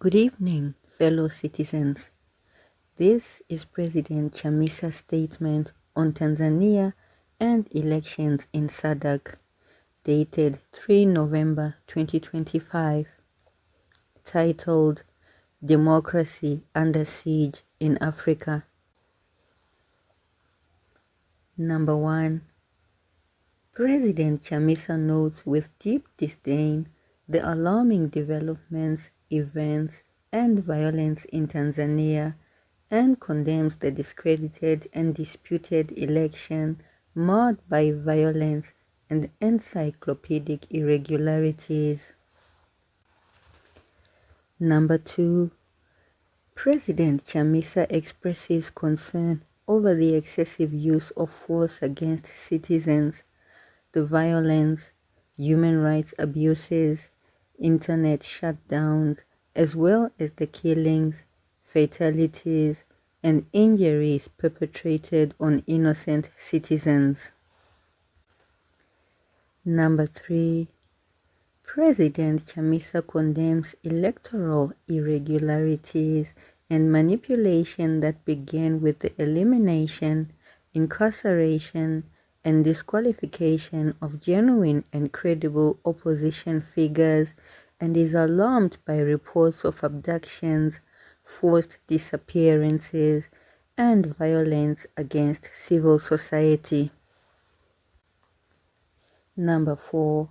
Good evening, fellow citizens. This is President Chamisa's statement on Tanzania and elections in SADC, dated 3 November 2025, titled Democracy Under Siege in Africa. Number 1. President Chamisa notes with deep disdain the alarming developments, events, and violence in Tanzania and condemns the discredited and disputed election marred by violence and encyclopedic irregularities. Number 2. President Chamisa expresses concern over the excessive use of force against citizens, the violence, human rights abuses, internet shutdowns, as well as the killings, fatalities, and injuries perpetrated on innocent citizens. Number 3. President Chamisa condemns electoral irregularities and manipulation that began with the elimination, incarceration, and disqualification of genuine and credible opposition figures, and is alarmed by reports of abductions, forced disappearances, and violence against civil society. Number 4.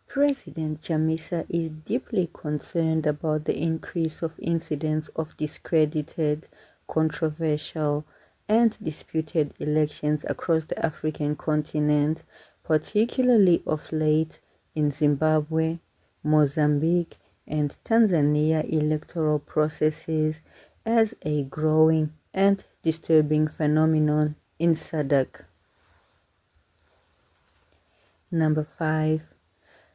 President Chamisa is deeply concerned about the increase of incidents of discredited, controversial, and disputed elections across the African continent, particularly of late in Zimbabwe, Mozambique, and Tanzania electoral processes as a growing and disturbing phenomenon in SADC. Number 5.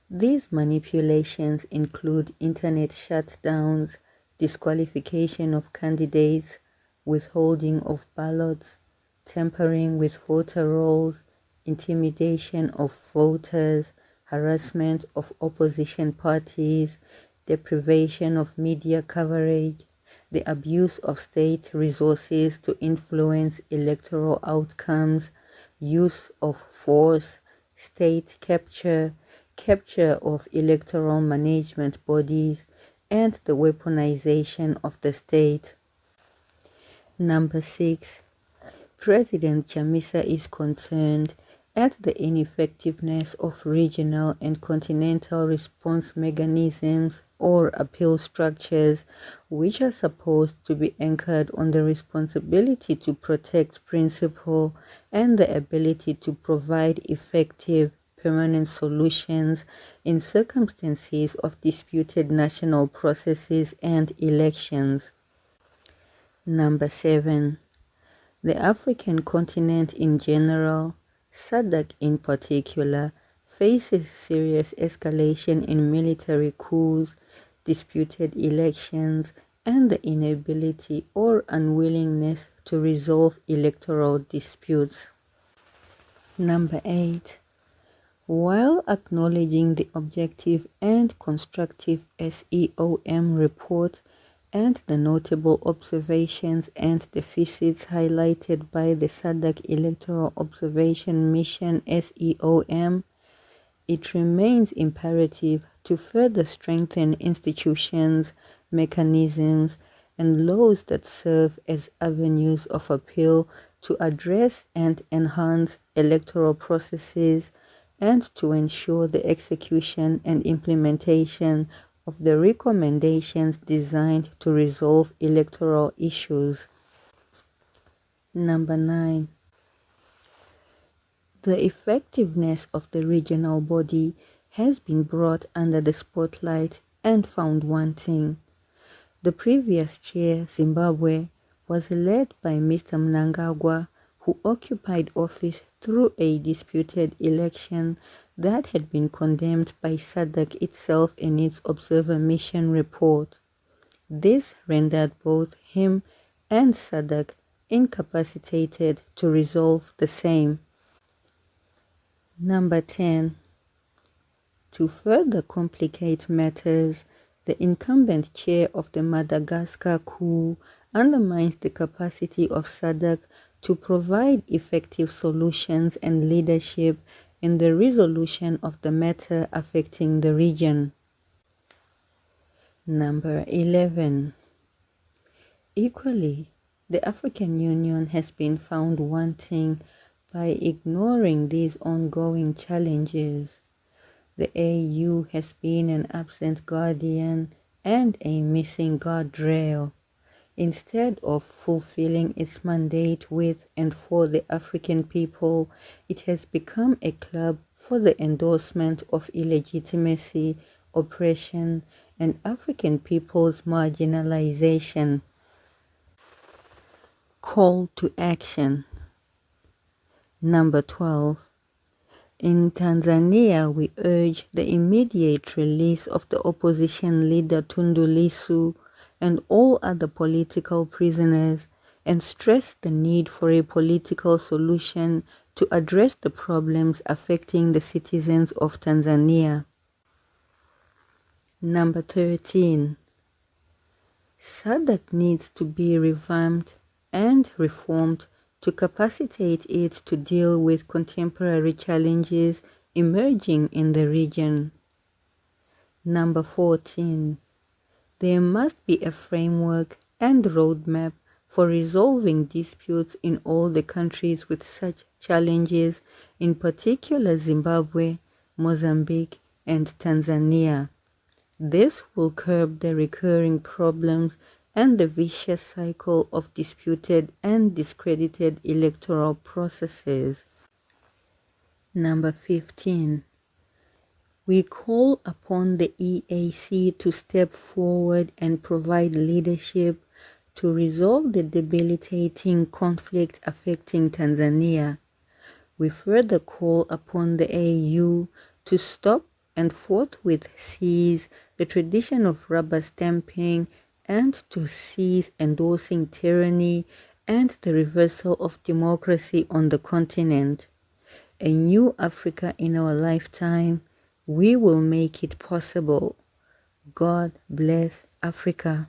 These manipulations include internet shutdowns, disqualification of candidates, withholding of ballots, tampering with voter rolls, intimidation of voters, harassment of opposition parties, deprivation of media coverage, the abuse of state resources to influence electoral outcomes, use of force, state capture of electoral management bodies, and the weaponization of the state. Number 6. President Chamisa is concerned at the ineffectiveness of regional and continental response mechanisms or appeal structures, which are supposed to be anchored on the responsibility to protect principle and the ability to provide effective permanent solutions in circumstances of disputed national processes and elections. Number 7. The African continent in general, SADC in particular, faces serious escalation in military coups, disputed elections, and the inability or unwillingness to resolve electoral disputes. Number 8. While acknowledging the objective and constructive SEOM report and the notable observations and deficits highlighted by the SADC Electoral Observation Mission SEOM, it remains imperative to further strengthen institutions, mechanisms, and laws that serve as avenues of appeal to address and enhance electoral processes and to ensure the execution and implementation of the recommendations designed to resolve electoral issues. Number 9. The effectiveness of the regional body has been brought under the spotlight and found wanting. The previous chair, Zimbabwe, was led by Mr. Mnangagwa, who occupied office through a disputed election that had been condemned by SADC itself in its Observer Mission report. This rendered both him and SADC incapacitated to resolve the same. Number 10. To further complicate matters, The incumbent chair of the Madagascar coup undermines the capacity of SADC to provide effective solutions and leadership in the resolution of the matter affecting the region. Number 11. Equally, the African Union has been found wanting by ignoring these ongoing challenges. The AU has been an absent guardian and a missing guardrail. Instead of fulfilling its mandate with and for the African people, it has become a club for the endorsement of illegitimacy, oppression, and African people's marginalization. Call to action. Number 12. In Tanzania, we urge the immediate release of the opposition leader Tundu Lissu and all other political prisoners and stress the need for a political solution to address the problems affecting the citizens of Tanzania. Number 13. SADC needs to be revamped and reformed to capacitate it to deal with contemporary challenges emerging in the region. Number 14. There must be a framework and roadmap for resolving disputes in all the countries with such challenges, in particular Zimbabwe, Mozambique, and Tanzania. This will curb the recurring problems and the vicious cycle of disputed and discredited electoral processes. Number 15. We call upon the EAC to step forward and provide leadership to resolve the debilitating conflict affecting Tanzania. We further call upon the AU to stop and forthwith cease the tradition of rubber stamping and to cease endorsing tyranny and the reversal of democracy on the continent. A new Africa in our lifetime. We will make it possible. God bless Africa.